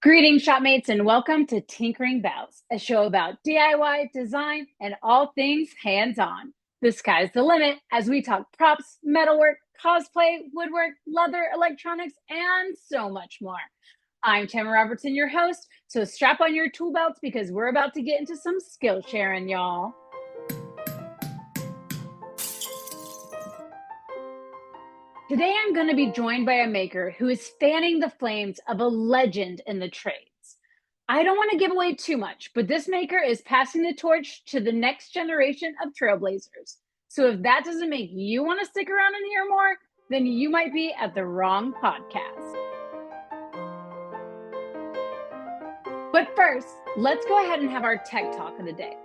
Greetings, shopmates, and welcome to Tinkering Bells, a show about DIY, design, and all things hands-on. The sky's the limit as we talk props, metalwork, cosplay, woodwork, leather, electronics, and so much more. I'm Tamara Robertson, your host, so strap on your tool belts because we're about to get into some skill sharing, y'all. Today, I'm going to be joined by a maker who is fanning the flames of a legend in the trades. I don't want to give away too much, but this maker is passing the torch to the next generation of Trailblazers. So if that doesn't make you want to stick around and hear more, then you might be at the wrong podcast. But first, let's go ahead and have our tech talk of the day.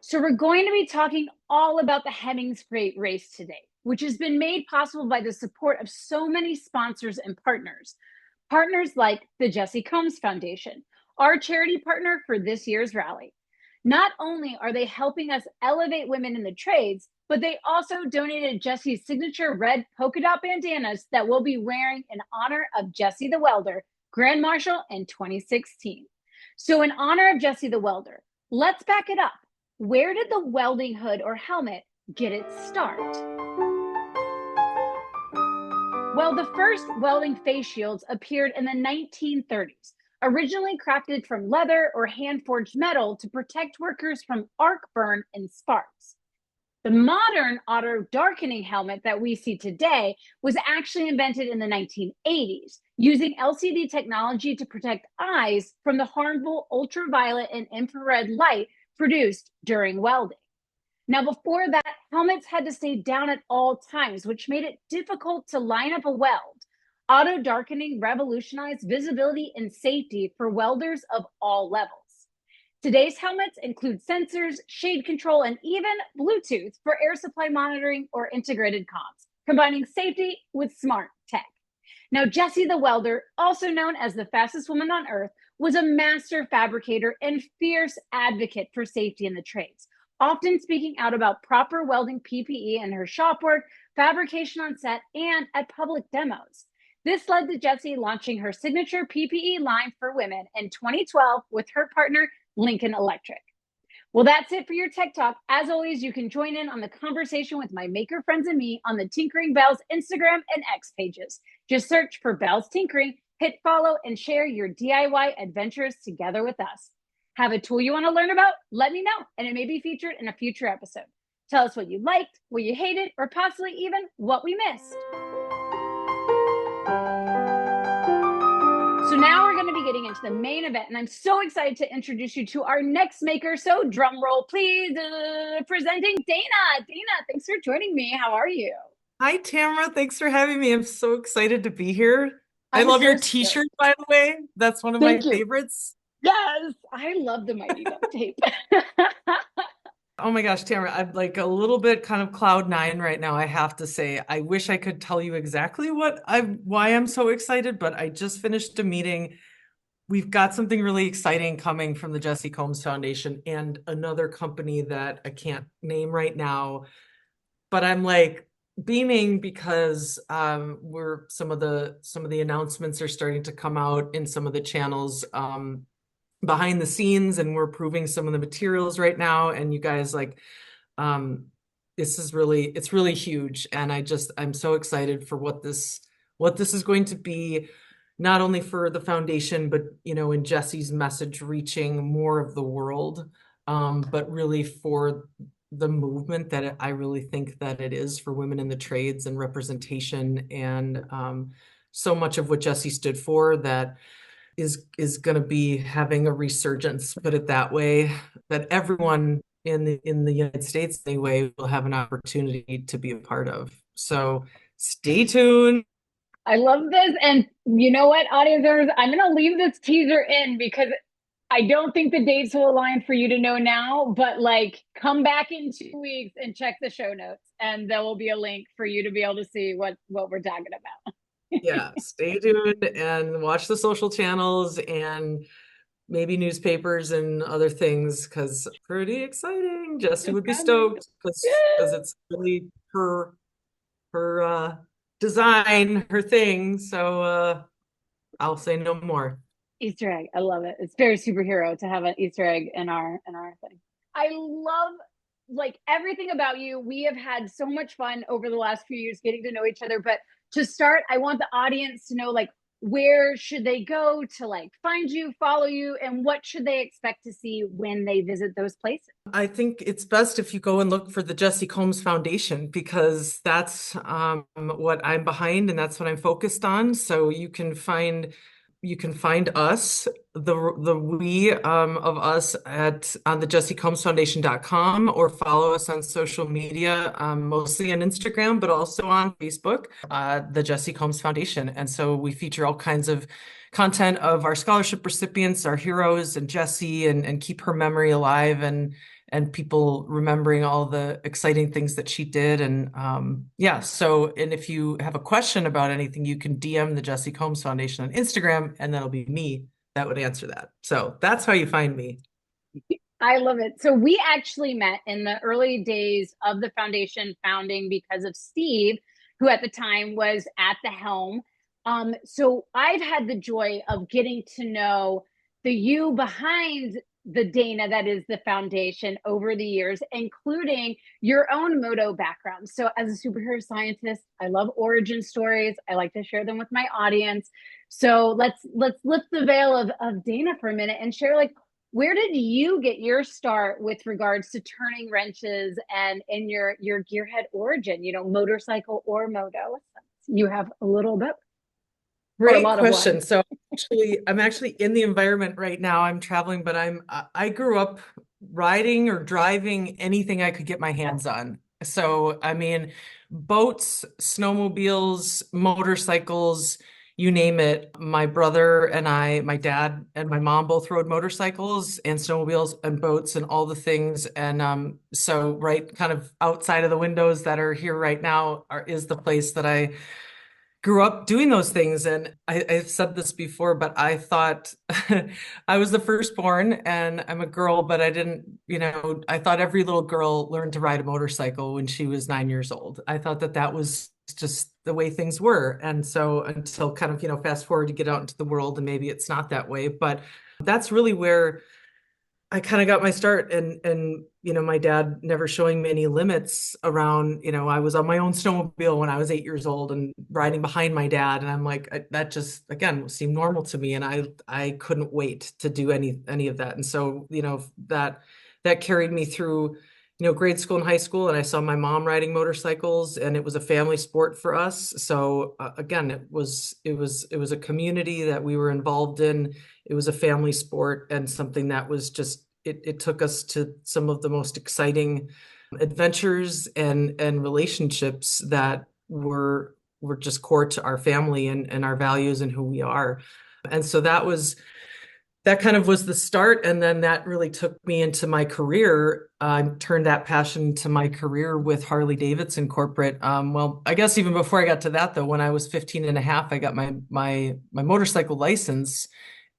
So we're going to be talking all about the Hemmings Great Race today, which has been made possible by the support of so many sponsors and partners. Partners like the Jessi Combs Foundation, our charity partner for this year's rally. Not only are they helping us elevate women in the trades, but they also donated Jessi's signature red polka dot bandanas that we'll be wearing in honor of Jessi the Welder, Grand Marshal in 2016. So in honor of Jessi the Welder, let's back it up. Where did the welding hood or helmet get its start? Well, the first welding face shields appeared in the 1930s, originally crafted from leather or hand-forged metal to protect workers from arc burn and sparks. The modern auto-darkening helmet that we see today was actually invented in the 1980s, using LCD technology to protect eyes from the harmful ultraviolet and infrared light produced during welding. Now, before that, helmets had to stay down at all times, which made it difficult to line up a weld. Auto darkening revolutionized visibility and safety for welders of all levels. Today's helmets include sensors, shade control, and even Bluetooth for air supply monitoring or integrated comms, combining safety with smart tech. Now, Jessi the Welder, also known as the fastest woman on earth, was a master fabricator and fierce advocate for safety in the trades, often speaking out about proper welding PPE in her shop work, fabrication on set, and at public demos. This led to Jessi launching her signature PPE line for women in 2012 with her partner, Lincoln Electric. Well, that's it for your tech talk. As always, you can join in on the conversation with my maker friends and me on the Tinkering Bells Instagram and X pages. Just search for Bells Tinkering, hit follow, and share your DIY adventures together with us. Have a tool you want to learn about? Let me know, and it may be featured in a future episode. Tell us what you liked, what you hated, or possibly even what we missed. So now we're going to be getting into the main event, and I'm so excited to introduce you to our next maker. So drum roll, please. Presenting Dana. Dana, thanks for joining me. How are you? Hi, Tamara. Thanks for having me. I'm so excited to be here. I love your t-shirt, by the way. That's one of my favorites. Yes, I love the Mighty Duct Tape. Oh my gosh, Tamara, I'm like a little bit kind of cloud nine right now, I have to say. I wish I could tell you exactly why I'm so excited, but I just finished a meeting. We've got something really exciting coming from the Jessi Combs Foundation and another company that I can't name right now. But I'm like beaming because we're some of the announcements are starting to come out in some of the channels behind the scenes, and we're proving some of the materials right now. And you guys, like, it's really huge, and I'm so excited for what this is going to be, not only for the foundation, but in Jessi's message reaching more of the world, but really for the movement that I really think that it is for women in the trades and representation, and so much of what Jessi stood for that is going to be having a resurgence, put it that way, that everyone in the United States anyway will have an opportunity to be a part of. So stay tuned. I love this. And you know what, audience owners, I'm going to leave this teaser in because I don't think the dates will align for you to know now, but like come back in 2 weeks and check the show notes, and there will be a link for you to be able to see what we're talking about. Yeah, stay tuned and watch the social channels and maybe newspapers and other things, because pretty exciting. Jessi would be stoked because it's really her design, her thing. So I'll say no more. Easter egg. I love it. It's very superhero to have an Easter egg in our thing. I love like everything about you. We have had so much fun over the last few years getting to know each other. But to start, I want the audience to know like where should they go to like find you, follow you, and what should they expect to see when they visit those places? I think it's best if you go and look for the Jessi Combs Foundation because that's what I'm behind and that's what I'm focused on. So you can find us, the we of us at on the jessicombsfoundation.com or follow us on social media, mostly on Instagram, but also on Facebook, the Jessi Combs Foundation. And so we feature all kinds of content of our scholarship recipients, our heroes, and Jessi, and keep her memory alive and people remembering all the exciting things that she did. And yeah, so, and if you have a question about anything, you can DM the Jessi Combs Foundation on Instagram, and that'll be me that would answer that. So that's how you find me. I love it. So we actually met in the early days of the foundation founding because of Steve, who at the time was at the helm. So I've had the joy of getting to know the you behind the Dana that is the foundation over the years, including your own moto background. So as a superhero scientist, I love origin stories. I like to share them with my audience. So let's lift the veil of Dana for a minute and share like where did you get your start with regards to turning wrenches and in your gearhead origin, motorcycle or moto? You have a little bit or a Great lot of question. one. So I'm actually in the environment right now. I'm traveling, but I grew up riding or driving anything I could get my hands on. So I mean, boats, snowmobiles, motorcycles, you name it. My brother and I, my dad and my mom both rode motorcycles and snowmobiles and boats and all the things. And so right kind of outside of the windows that are here right now is the place that I grew up doing those things. And I've said this before, but I thought I was the firstborn and I'm a girl, but I didn't, I thought every little girl learned to ride a motorcycle when she was 9 years old. I thought that that was just the way things were. And so until kind of, fast forward to get out into the world and maybe it's not that way, but that's really where I kind of got my start and my dad never showing me any limits around, I was on my own snowmobile when I was 8 years old and riding behind my dad. And I'm like, that just, again, seemed normal to me. And I couldn't wait to do any of that. And so, that carried me through, grade school and high school. And I saw my mom riding motorcycles and it was a family sport for us. So again, it was a community that we were involved in. It was a family sport and something that was just it took us to some of the most exciting adventures and relationships that were just core to our family and our values and who we are. And so that kind of was the start. And then that really took me into my career. I turned that passion to my career with Harley Davidson corporate. Well, I guess even before I got to that though, when I was 15 and a half, I got my motorcycle license.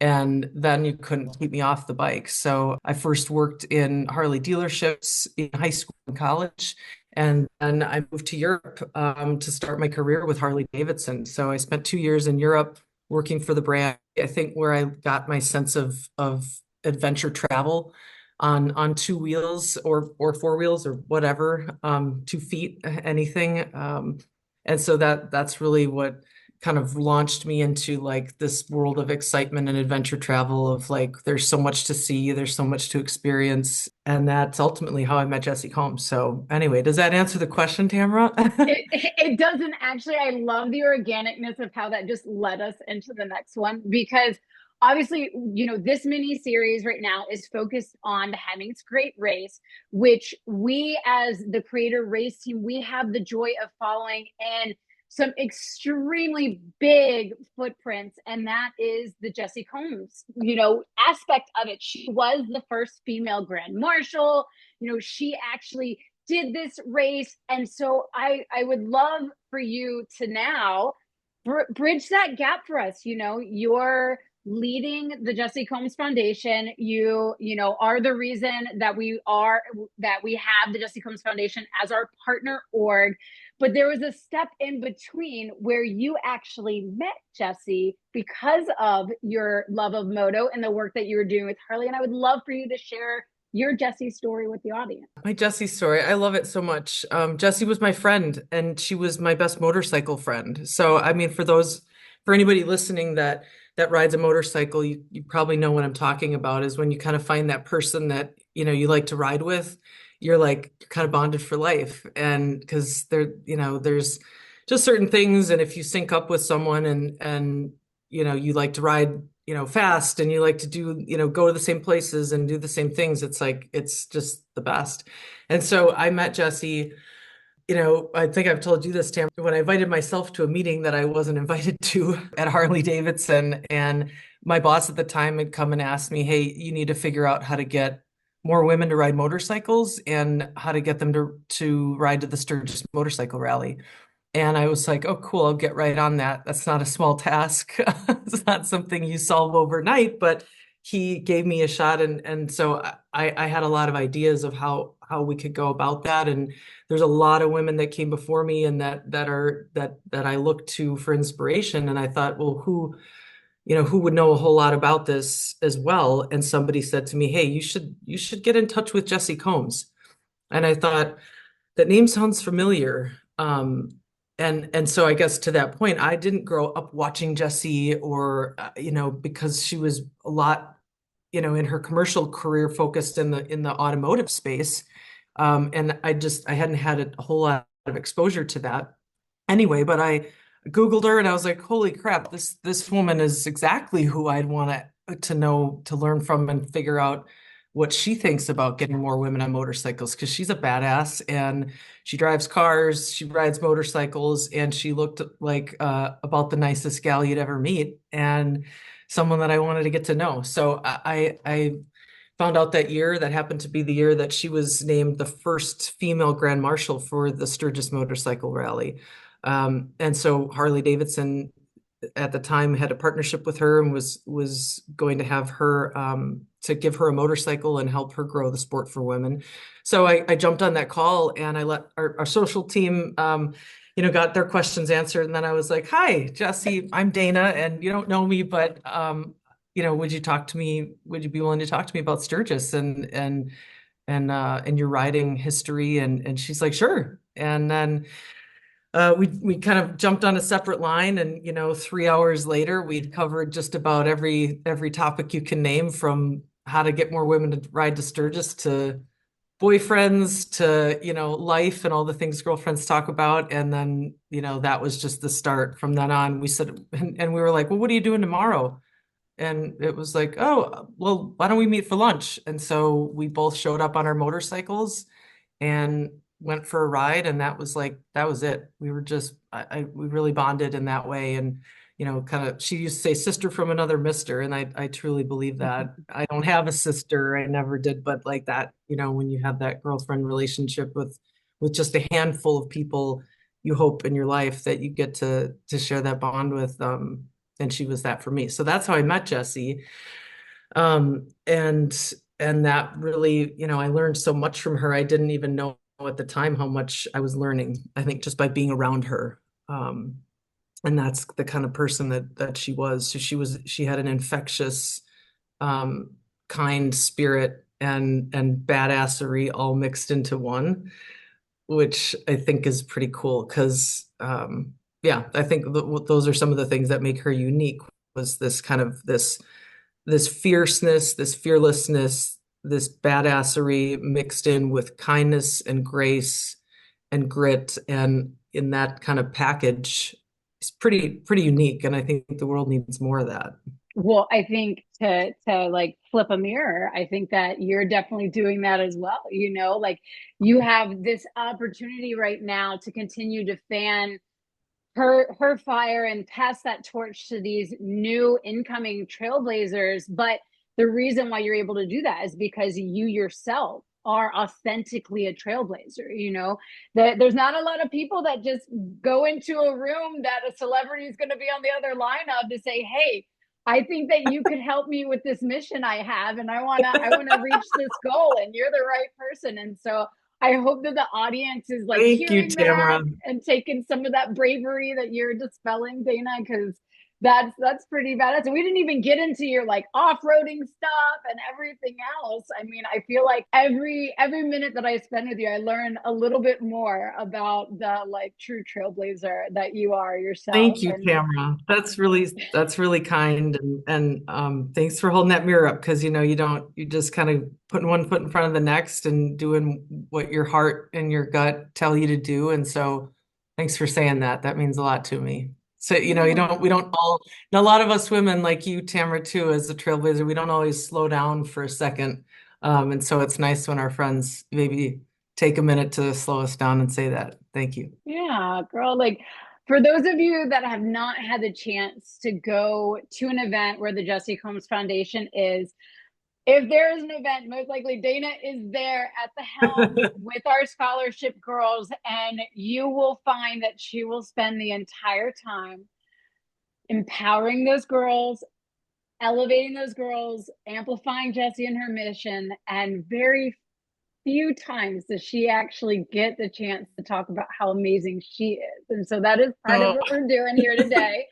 And then you couldn't keep me off the bike. So I first worked in Harley dealerships in high school and college. And then I moved to Europe to start my career with Harley Davidson. So I spent 2 years in Europe working for the brand. I think where I got my sense of adventure travel on two wheels or four wheels or whatever, 2 feet, anything. And so that's really what kind of launched me into like this world of excitement and adventure travel of like there's so much to see, there's so much to experience. And that's ultimately how I met Jessi Combs. So anyway, does that answer the question, Tamara? It doesn't actually. I love the organicness of how that just led us into the next one because obviously, this mini series right now is focused on the Hemmings Great Race, which we as the creator race team, we have the joy of following and some extremely big footprints, and that is the Jessi Combs, aspect of it. She was the first female grand marshal. She actually did this race, and so I would love for you to now bridge that gap for us. Your leading the Jessi Combs Foundation. You know, are the reason that we have the Jessi Combs Foundation as our partner org. But there was a step in between where you actually met Jessi because of your love of moto and the work that you were doing with Harley. And I would love for you to share your Jessi story with the audience. My Jessi story. I love it so much. Jessi was my friend and she was my best motorcycle friend. So, I mean, for anybody listening that rides a motorcycle, you probably know what I'm talking about is when you kind of find that person that, you know, you like to ride with, you're like kind of bonded for life. And because there's just certain things. And if you sync up with someone and, you know, you like to ride, you know, fast and you like to do, you know, go to the same places and do the same things, it's like, it's just the best. And so I met Jessi, you know, I think I've told you this, Tam, when I invited myself to a meeting that I wasn't invited to at Harley Davidson. And my boss at the time had come and asked me, hey, you need to figure out how to get more women to ride motorcycles and how to get them to ride to the Sturgis Motorcycle Rally. And I was like, oh, cool, I'll get right on that. That's not a small task. It's not something you solve overnight, but he gave me a shot. And so I had a lot of ideas of how we could go about that. And there's a lot of women that came before me and that I looked to for inspiration. And I thought, well, who would know a whole lot about this as well? And somebody said to me, hey, you should get in touch with Jessi Combs. And I thought, that name sounds familiar. And so I guess to that point, I didn't grow up watching Jessi or, you know, because she was a lot, you know, in her commercial career focused in the automotive space. And I hadn't had a whole lot of exposure to that anyway, but I Googled her and I was like, holy crap, this woman is exactly who I'd want to know, to learn from and figure out what she thinks about getting more women on motorcycles, because she's a badass and she drives cars, she rides motorcycles, and she looked like about the nicest gal you'd ever meet and someone that I wanted to get to know. So I found out that happened to be the year that she was named the first female Grand Marshal for the Sturgis Motorcycle Rally. And so Harley Davidson at the time had a partnership with her and was going to have her to give her a motorcycle and help her grow the sport for women. So I jumped on that call and I let our social team, you know, got their questions answered. And then I was like, hi, Jessi, I'm Dana, and you don't know me, but you know, would you be willing to talk to me about Sturgis and your riding history? And she's like, sure. And then we kind of jumped on a separate line, and you know, 3 hours later, we'd covered just about every topic you can name, from how to get more women to ride to Sturgis to boyfriends to, you know, life and all the things girlfriends talk about. And then, you know, that was just the start. From then on, we said, and we were like, well, what are you doing tomorrow? And it was like, oh, well, why don't we meet for lunch? And so we both showed up on our motorcycles and went for a ride, and that was it. We were just we really bonded in that way. And you know, kind of, she used to say sister from another mister, and I truly believe that. I don't have a sister, I never did, but like that, you know, when you have that girlfriend relationship with just a handful of people you hope in your life that you get to share that bond with, and she was that for me. So that's how I met Jessi. And that really, you know, I learned so much from her. I didn't even know at the time how much I was learning, I think, just by being around her. And that's the kind of person that she was. So she had an infectious, kind spirit and badassery all mixed into one, which I think is pretty cool. Because yeah, I think those are some of the things that make her unique. Was this kind of this fierceness, this fearlessness, this badassery mixed in with kindness and grace and grit, and in that kind of package, it's pretty unique. And I think the world needs more of that. Well, I think to like flip a mirror, I think that you're definitely doing that as well. You know, like you have this opportunity right now to continue to fan her fire and pass that torch to these new incoming trailblazers. But the reason why you're able to do that is because you yourself are authentically a trailblazer. You know, that there's not a lot of people that just go into a room that a celebrity is going to be on the other line of to say, hey, I think that you could help me with this mission I have, and I wanna reach this goal, and you're the right person. And so I hope that the audience is like Thank you, hearing that Tamara. and taking some of that bravery that you're dispelling, Dana, because that's pretty badass. And we didn't even get into your like off-roading stuff and everything else. I mean, I feel like every minute that I spend with you, I learn a little bit more about the like true trailblazer that you are yourself. Thank you, And Tamara. That's really kind, and thanks for holding that mirror up, because you just kind of putting one foot in front of the next and doing what your heart and your gut tell you to do. And so thanks for saying that. That means a lot to me. So yeah. we don't all, and a lot of us women like you, Tamara, too, as a trailblazer, we don't always slow down for a second. And so it's nice when our friends maybe take a minute to slow us down and say that. Thank you. Yeah, girl. Like, for those of you that have not had the chance to go to an event where the Jessi Combs Foundation is, if there is an event, most likely Dana is there at the helm with our scholarship girls, and you will find that she will spend the entire time empowering those girls, elevating those girls, amplifying Jessi and her mission, and very few times does she actually get the chance to talk about how amazing she is. And so that is part of Oh. what we're doing here today.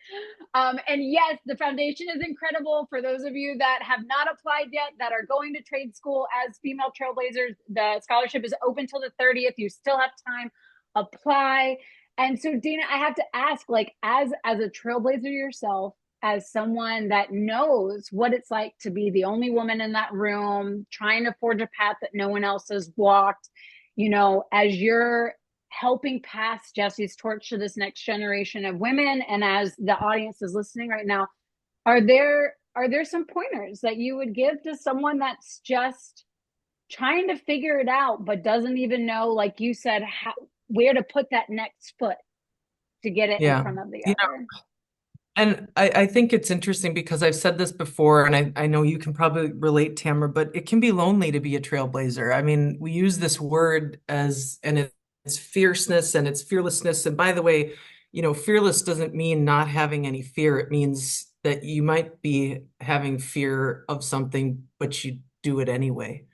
And yes, the foundation is incredible. For those of you that have not applied yet, that are going to trade school as female trailblazers, the scholarship is open till the 30th. You still have time. Apply. And so, Dana, I have to ask, like, as a trailblazer yourself, as someone that knows what it's like to be the only woman in that room, trying to forge a path that no one else has walked, as you're helping pass Jessi's torch to this next generation of women, and as the audience is listening right now, are there some pointers that you would give to someone that's just trying to figure it out but doesn't even know, like you said, where to put that next foot to get it in Yeah. front of the You know, other? and I think it's interesting because I've said this before, and I know you can probably relate, Tamara, but it can be lonely to be a trailblazer. I mean, we use this word and it's fierceness and it's fearlessness. And by the way, fearless doesn't mean not having any fear. It means that you might be having fear of something, but you do it anyway.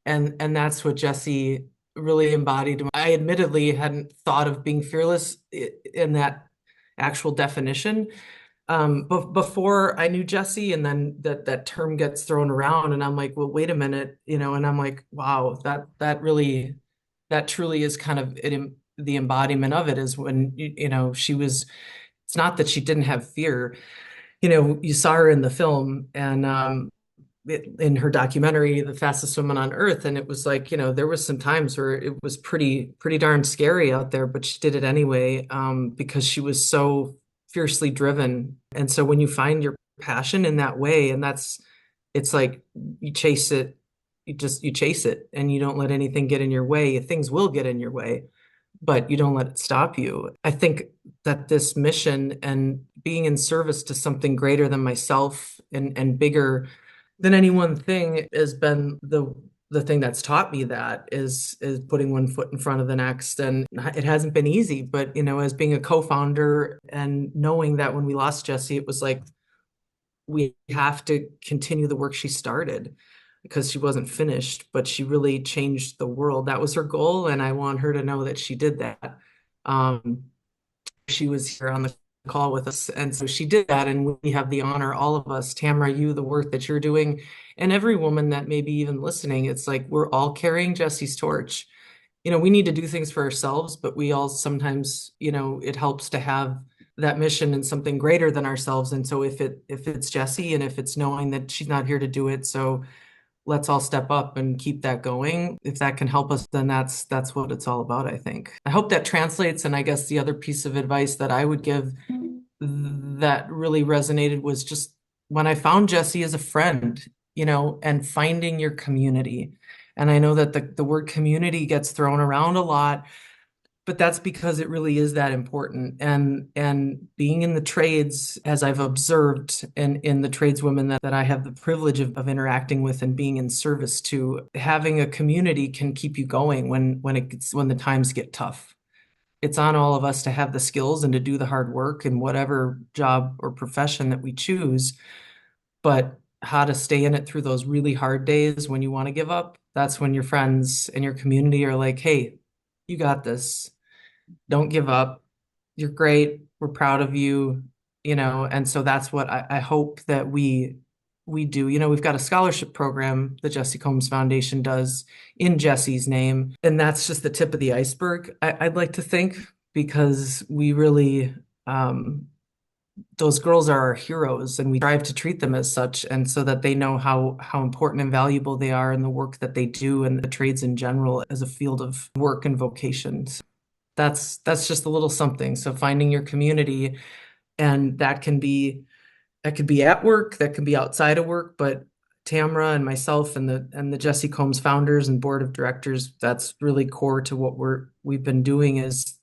And that's what Jessi really embodied. I admittedly hadn't thought of being fearless in that actual definition. But before I knew Jessi, and then that term gets thrown around, and I'm like, well, wait a minute, and I'm like, wow, that truly is kind of the embodiment of it, is when she was. It's not that she didn't have fear. You saw her in the film, and in her documentary, The Fastest Woman on Earth, and it was like, there was some times where it was pretty darn scary out there, but she did it anyway, because she was so fiercely driven. And so when you find your passion in that way, and it's like you chase it, you chase it, and you don't let anything get in your way. Things will get in your way, but you don't let it stop you. I think that this mission and being in service to something greater than myself and bigger than any one thing has been the thing that's taught me that is putting one foot in front of the next. And it hasn't been easy, but as being a co-founder and knowing that when we lost Jessi, it was like we have to continue the work she started, because she wasn't finished, but she really changed the world. That was her goal, and I want her to know that she did that. She was here on the call with us, and so she did that, and we have the honor, all of us, Tamara, you, the work that you're doing, and every woman that may be even listening. It's like we're all carrying Jessi's torch. We need to do things for ourselves, but we all sometimes, it helps to have that mission and something greater than ourselves. And so if it's Jessi, and if it's knowing that she's not here to do it, so let's all step up and keep that going. If that can help us, then that's what it's all about, I think. I hope that translates. And I guess the other piece of advice that I would give that really resonated was just when I found Jessi as a friend, and finding your community. And I know that the word community gets thrown around a lot, but that's because it really is that important. And being in the trades, as I've observed, and in the tradeswomen that I have the privilege of interacting with and being in service to, having a community can keep you going when the times get tough. It's on all of us to have the skills and to do the hard work in whatever job or profession that we choose. but how to stay in it through those really hard days when you want to give up. That's when your friends and your community are like, hey, you got this. Don't give up. You're great. We're proud of you, and so that's what I hope that we do. We've got a scholarship program the Jessi Combs Foundation does in Jessi's name, and that's just the tip of the iceberg, I'd like to think, because we really those girls are our heroes, and we strive to treat them as such, and so that they know how important and valuable they are in the work that they do and the trades in general as a field of work and vocations. That's just a little something. So finding your community, and that could be at work, that can be outside of work, but Tamara and myself and the Jessi Combs founders and board of directors, that's really core to what we've been doing. Is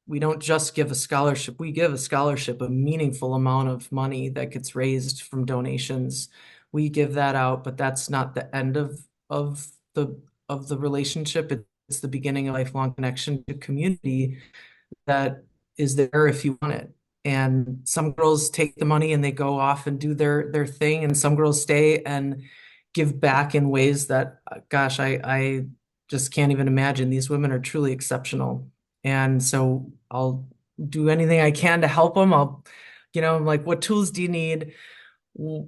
we don't just give a scholarship, we give a scholarship, a meaningful amount of money that gets raised from donations. We give that out, but that's not the end of the relationship. It's the beginning of a lifelong connection to community that is there if you want it. And some girls take the money and they go off and do their thing, and some girls stay and give back in ways that, gosh, I just can't even imagine. These women are truly exceptional. And so I'll do anything I can to help them. I'm like, what tools do you need?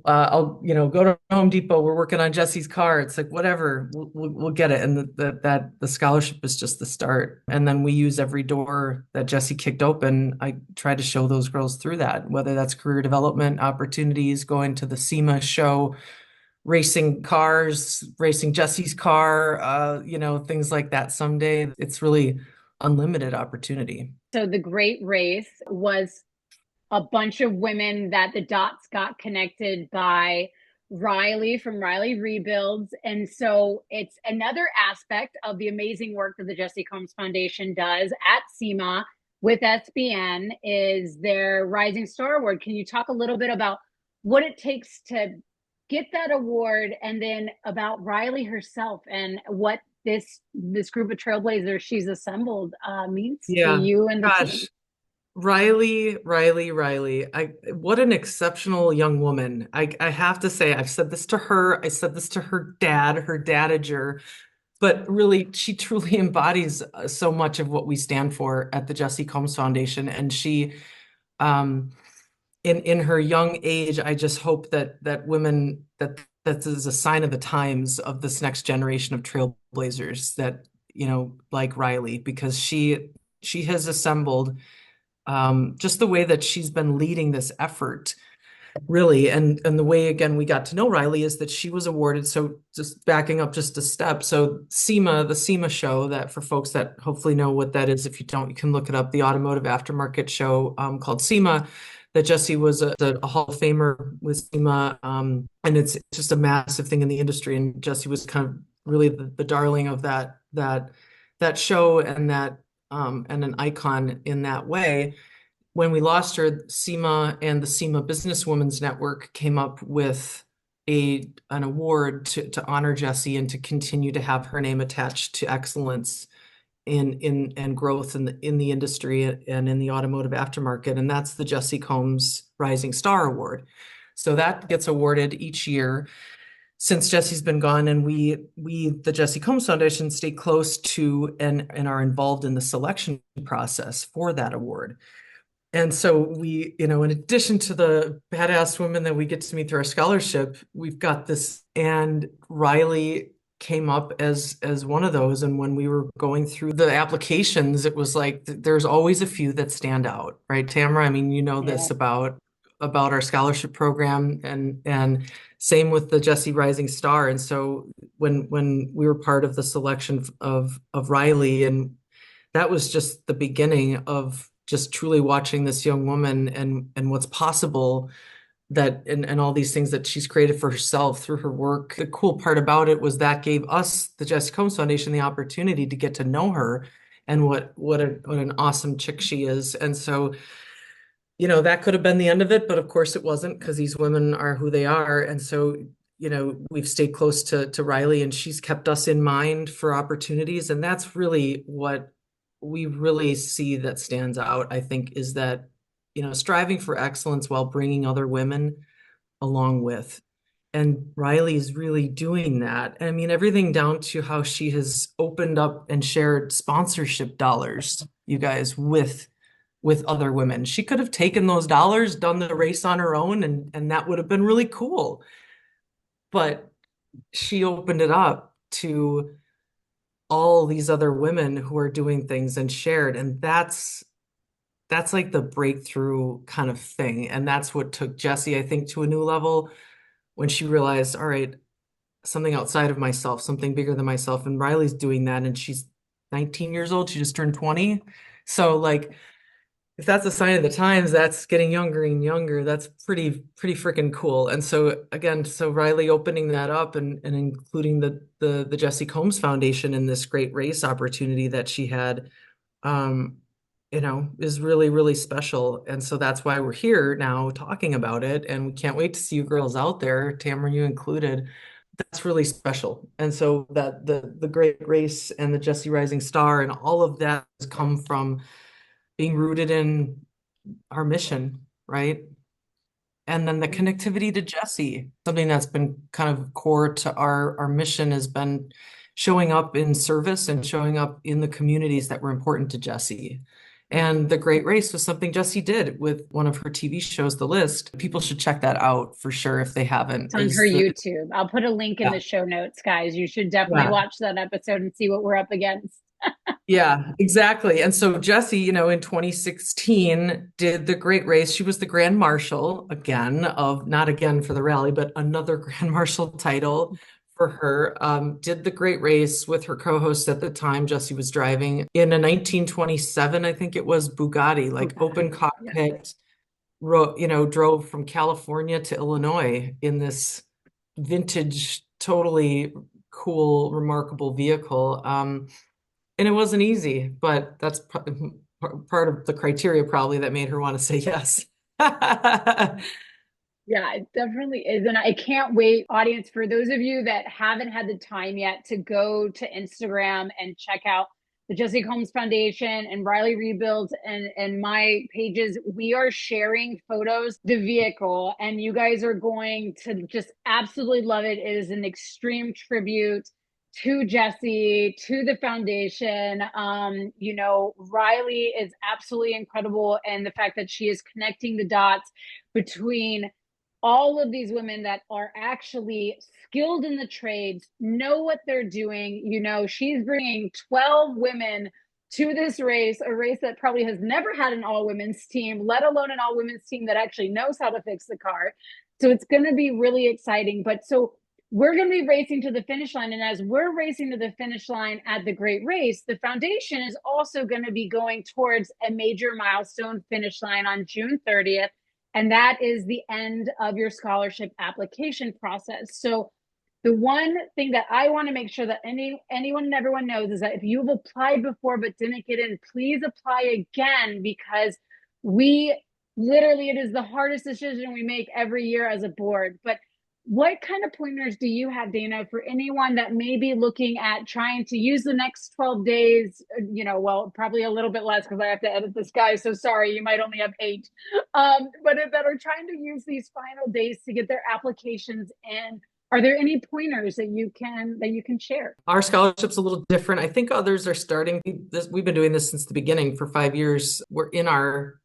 I'll, go to Home Depot. We're working on Jessi's car. It's like, whatever, we'll get it. And the scholarship is just the start. And then we use every door that Jessi kicked open. I try to show those girls through that, whether that's career development opportunities, going to the SEMA show, racing cars, racing Jessi's car, things like that someday. It's really unlimited opportunity. So the Great Race was a bunch of women that the dots got connected by Riley from Riley Rebuilds. And so it's another aspect of the amazing work that the Jessi Combs Foundation does at SEMA with SBN is their Rising Star Award. Can you talk a little bit about what it takes to get that award, and then about Riley herself and what this group of trailblazers she's assembled means to you and the team? Riley. What an exceptional young woman. I have to say, I've said this to her. I said this to her dadager, but really, she truly embodies so much of what we stand for at the Jessi Combs Foundation. And she, in her young age, I just hope that women, that is a sign of the times of this next generation of trailblazers that, like Riley, because she has assembled just the way that she's been leading this effort, really. And the way, again, we got to know Riley is that she was awarded. So just backing up just a step. So the SEMA show, that for folks that hopefully know what that is, if you don't, you can look it up, the automotive aftermarket show called SEMA, that Jessi was a Hall of Famer with SEMA. And it's just a massive thing in the industry. And Jessi was kind of really the darling of that show, and and an icon in that way. When we lost her, SEMA and the SEMA Businesswomen's Network came up with an award to honor Jessi and to continue to have her name attached to excellence in growth in the industry and in the automotive aftermarket. And that's the Jessi Combs Rising Star Award. So that gets awarded each year since Jessi's been gone, and we the Jessi Combs Foundation stay close to and are involved in the selection process for that award. And so we, in addition to the badass women that we get to meet through our scholarship, we've got this, and Riley came up as one of those. And when we were going through the applications, it was like there's always a few that stand out, right, Tamara? I mean, this about our scholarship program, and same with the Jessi Rising Star. And so when we were part of the selection of Riley, and that was just the beginning of just truly watching this young woman and what's possible, that and all these things that she's created for herself through her work. The cool part about it was that gave us, the Jessi Combs Foundation, the opportunity to get to know her and what an awesome chick she is. And so, that could have been the end of it, but of course it wasn't, because these women are who they are. And so, we've stayed close to Riley, and she's kept us in mind for opportunities. And that's really what we really see that stands out, I think, is that, striving for excellence while bringing other women along with. And Riley's really doing that. I mean, everything down to how she has opened up and shared sponsorship dollars, you guys, with other women. She could have taken those dollars, done the race on her own, and that would have been really cool. But she opened it up to all these other women who are doing things and shared. And that's like the breakthrough kind of thing. And that's what took Jessi, I think, to a new level when she realized, all right, something outside of myself, something bigger than myself. And Riley's doing that, and she's 19 years old. She just turned 20. So like, if that's a sign of the times, that's getting younger and younger. That's pretty freaking cool. And so again, so Riley opening that up and including the Jessi Combs Foundation in this great race opportunity that she had, um, is really, really special. And so that's why we're here now talking about it. And we can't wait to see you girls out there, Tamara, you included. That's really special. And so that the great race and the Jessi Rising Star and all of that has come from being rooted in our mission, right? And then the connectivity to Jessi, something that's been kind of core to our mission has been showing up in service and showing up in the communities that were important to Jessi. And the Great Race was something Jessi did with one of her TV shows, The List. People should check that out for sure if they haven't. It's on her YouTube. I'll put a link in Yeah. the show notes, guys. You should definitely watch that episode and see what we're up against. Yeah, exactly. And so Jessi, in 2016 did the Great Race. She was the Grand Marshal again not again for the rally, but another Grand Marshal title for her. Did the Great Race with her co-host at the time, Jessi was driving in a 1927, I think it was Bugatti, like open cockpit, drove from California to Illinois in this vintage, totally cool, remarkable vehicle. And it wasn't easy, but that's part of the criteria probably that made her want to say yes. Yeah, it definitely is. And I can't wait, audience, for those of you that haven't had the time yet to go to Instagram and check out the Jessi Combs Foundation and Riley Rebuilds and my pages. We are sharing photos, the vehicle, and you guys are going to just absolutely love it. It is an extreme tribute to Jessi, to the foundation. Riley is absolutely incredible, and the fact that she is connecting the dots between all of these women that are actually skilled in the trades, know what they're doing. She's bringing 12 women to this race, a race that probably has never had an all women's team, let alone an all women's team that actually knows how to fix the car. So it's going to be really exciting. But so we're going to be racing to the finish line. And as we're racing to the finish line at the Great Race, the foundation is also going to be going towards a major milestone finish line on June 30th. And that is the end of your scholarship application process. So the one thing that I want to make sure that anyone and everyone knows is that if you've applied before but didn't get in, please apply again, because it is the hardest decision we make every year as a board. But what kind of pointers do you have, Dana, for anyone that may be looking at trying to use the next 12 days, probably a little bit less because I have to edit this, guy. So sorry, you might only have 8, but that are trying to use these final days to get their applications in. Are there any pointers that you can share? Our scholarship's a little different. I think others are starting this. We've been doing this since the beginning for 5 years. We're in our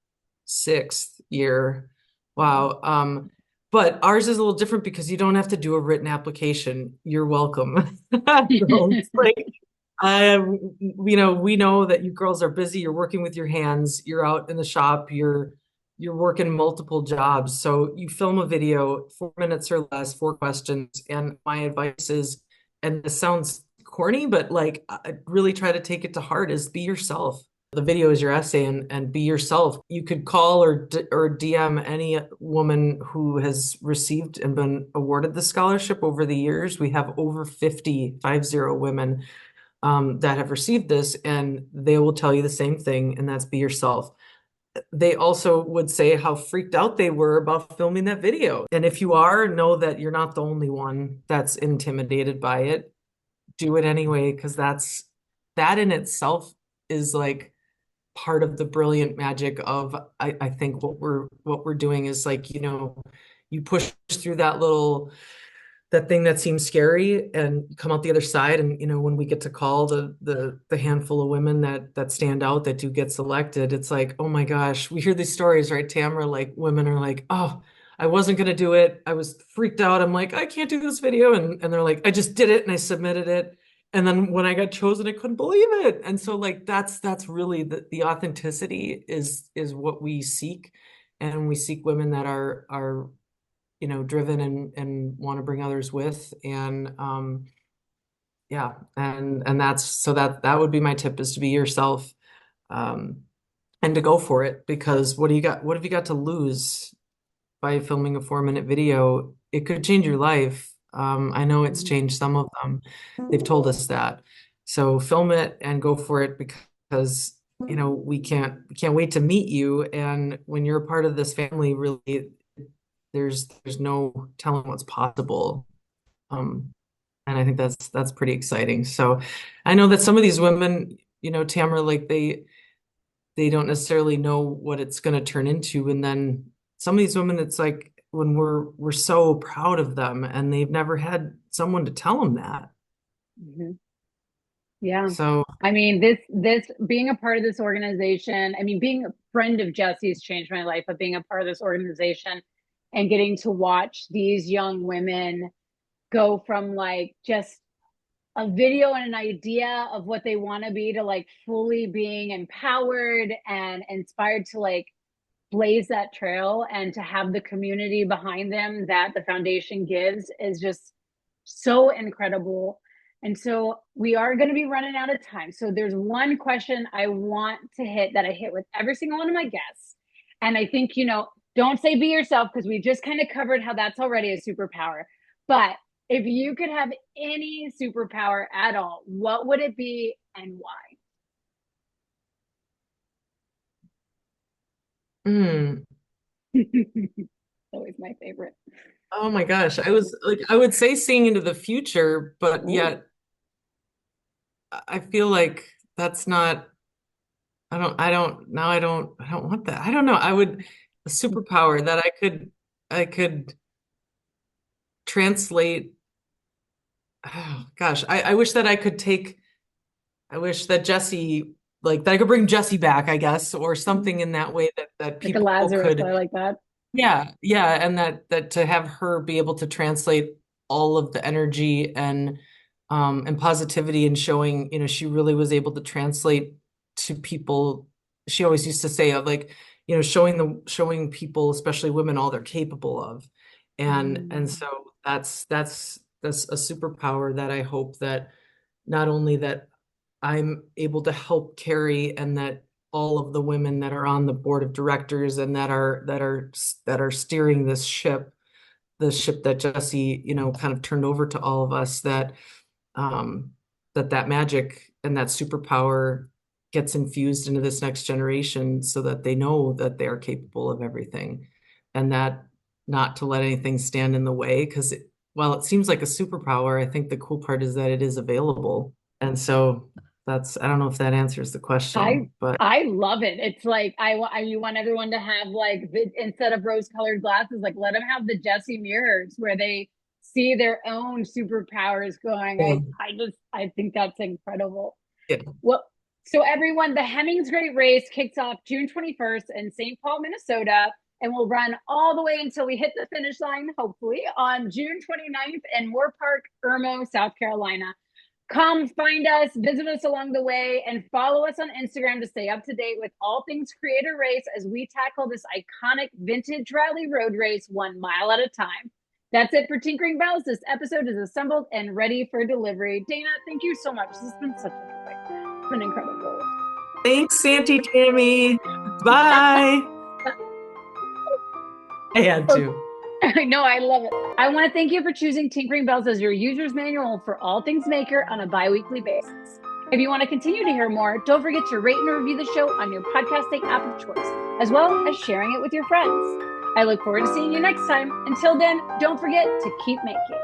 6th year. Wow. But ours is a little different because you don't have to do a written application. You're welcome. It's like, we know that you girls are busy. You're working with your hands. You're out in the shop. You're working multiple jobs. So you film a video, 4 minutes or less, 4 questions. And my advice is, and this sounds corny, but like I really try to take it to heart, is be yourself. The video is your essay, and be yourself. You could call or DM any woman who has received and been awarded the scholarship over the years. We have over 50 women that have received this, and they will tell you the same thing, and that's be yourself. They also would say how freaked out they were about filming that video. And if you are, know that you're not the only one that's intimidated by it. Do it anyway, because that in itself is like part of the brilliant magic of I think what we're doing is like, you push through that little that thing that seems scary and come out the other side. And, you know, when we get to call the handful of women that stand out, that do get selected, it's like, oh my gosh, we hear these stories, right, Tamara? Like women are like, oh, I wasn't going to do it. I was freaked out. I'm like, I can't do this video. And they're like, I just did it and I submitted it. And then when I got chosen, I couldn't believe it. And so like, that's really the authenticity is what we seek. And we seek women that are you know, driven and want to bring others with. And yeah, and that's so that would be my tip, is to be yourself, and to go for it, because what have you got to lose by filming a 4-minute video? It could change your life. I know it's changed some of them. They've told us that. So film it and go for it, because you know we can't wait to meet you. And when you're a part of this family, really, there's no telling what's possible. And I think that's pretty exciting. So I know that some of these women, you know, Tamara, like they don't necessarily know what it's going to turn into. And then some of these women, it's like when we're so proud of them and they've never had someone to tell them that. Mm-hmm. Yeah. So I mean, this being a part of this organization, I mean, being a friend of Jessi's changed my life, but being a part of this organization and getting to watch these young women go from like just a video and an idea of what they want to be to like fully being empowered and inspired to like blaze that trail, and to have the community behind them that the foundation gives is just so incredible. And so we are going to be running out of time. So there's one question I want to hit that I hit with every single one of my guests. And I think, you know, don't say be yourself, because we just kind of covered how that's already a superpower. But if you could have any superpower at all, what would it be and why? Always my favorite. Oh my gosh. I would say seeing into the future, but yet I feel like that's not, I don't want that. I don't know. A superpower that I could translate. Oh gosh, I wish that I wish that Jessi, like that I could bring Jessi back, I guess, or something in that way that Like a people Lazarus, could, I like that. yeah, and that to have her be able to translate all of the energy and positivity, and showing, you know, she really was able to translate to people. She always used to say, like, you know, showing people, especially women, all they're capable of. And so that's a superpower that I hope that not only that I'm able to help carry, and that all of the women that are on the board of directors and that are steering this ship, the ship that Jessi, you know, kind of turned over to all of us, um, that magic and that superpower gets infused into this next generation, so that they know that they are capable of everything, and that not to let anything stand in the way. Because while it seems like a superpower, I think the cool part is that it is available. And so I don't know if that answers the question, but I love it. It's like you want everyone to have like instead of rose-colored glasses, like let them have the Jessi mirrors where they see their own superpowers going. I think that's incredible. yeah. Well, so everyone, the Hemmings Great Race kicks off June 21st in St. Paul, Minnesota, and will run all the way until we hit the finish line, hopefully, on June 29th in Moore Park, Irmo, South Carolina. Come find us, visit us along the way, and follow us on Instagram to stay up to date with all things Creator Race as we tackle this iconic vintage rally road race 1 mile at a time. That's it for Tinkering Bells. This episode is assembled and ready for delivery. Dana, thank you so much. This has been such a joy. It's been incredible. Thanks, Santi Tammy. Bye. I had to. I know, I love it. I want to thank you for choosing Tinkering Bells as your user's manual for all things maker on a bi-weekly basis. If you want to continue to hear more, don't forget to rate and review the show on your podcasting app of choice, as well as sharing it with your friends. I look forward to seeing you next time. Until then, don't forget to keep making.